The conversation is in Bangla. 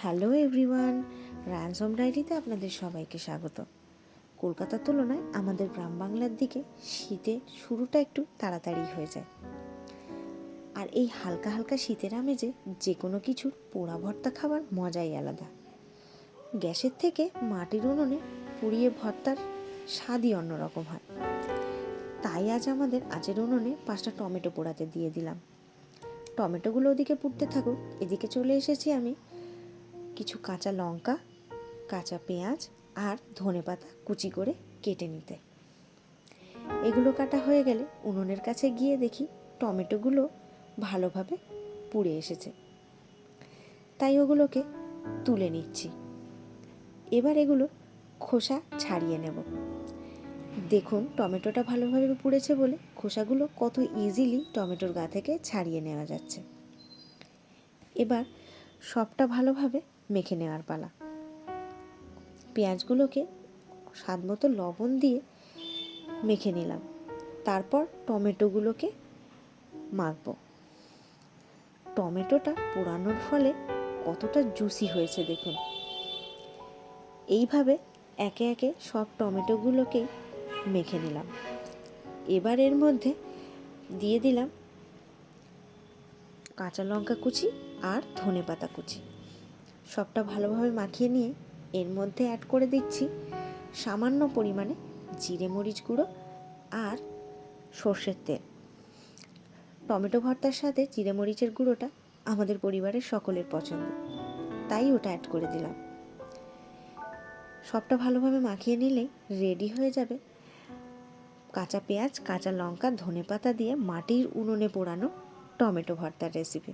হ্যালো এভরিওয়ান, র্যানসম ডায়েরিতে আপনাদের সবাইকে স্বাগত। কলকাতার তুলনায় আমাদের গ্রাম বাংলার দিকে শীতের শুরুটা একটু তাড়াতাড়ি হয়ে যায়। আর এই হালকা হালকা শীতের আমেজে যে কোনো কিছুর পোড়া ভর্তা খাবার মজাই আলাদা। গ্যাসের থেকে মাটির উনুনে পুড়িয়ে ভর্তার স্বাদই অন্যরকম হয়। তাই আজ আমাদের আজের উনুনে 5টা টমেটো পোড়াতে দিয়ে দিলাম। টমেটোগুলো ওদিকে পুড়তে থাকুক, এদিকে চলে এসেছি আমি কিছু কাঁচা লঙ্কা, কাঁচা পেঁয়াজ আর ধনেপাতা কুচি করে কেটে নিতে। এগুলো কাটা হয়ে গেলে উনুনের কাছে গিয়ে দেখি টমেটোগুলো ভালোভাবে পুড়ে এসেছে, তাই ওগুলোকে তুলে নিচ্ছি। এবার এগুলো খোসা ছাড়িয়ে নেব। দেখুন টমেটোটা ভালোভাবে পুড়েছে বলে খোসাগুলো কত ইজিলি টমেটোর গা থেকে ছাড়িয়ে নেওয়া যাচ্ছে। এবার সবটা ভালোভাবে মেখে নেওয়ার পালা। পেঁয়াজগুলোকে স্বাদ মতো লবণ দিয়ে মেখে নিলাম, তারপর টমেটোগুলোকে মাখবো। টমেটোটা পোড়ানোর ফলে কতটা জুসি হয়েছে দেখুন। এইভাবে একে একে সব টমেটোগুলোকেই মেখে নিলাম। এবার এর মধ্যে দিয়ে দিলাম কাঁচা লঙ্কা কুচি আর ধনেপাতা কুচি। সবটা ভালোভাবে মাখিয়ে নিয়ে এর মধ্যে অ্যাড করে দিচ্ছি সামান্য পরিমাণে জিরে মরিচ গুঁড়ো আর সর্ষের তেল। টমেটো ভর্তার সাথে জিরে মরিচের গুঁড়োটা আমাদের পরিবারের সকলের পছন্দ, তাই ওটা অ্যাড করে দিলাম। সবটা ভালোভাবে মাখিয়ে নিলেই রেডি হয়ে যাবে কাঁচা পেঁয়াজ, কাঁচা লঙ্কা, ধনেপাতা দিয়ে মাটির উনুনে পোড়ানো টমেটো ভর্তার রেসিপি।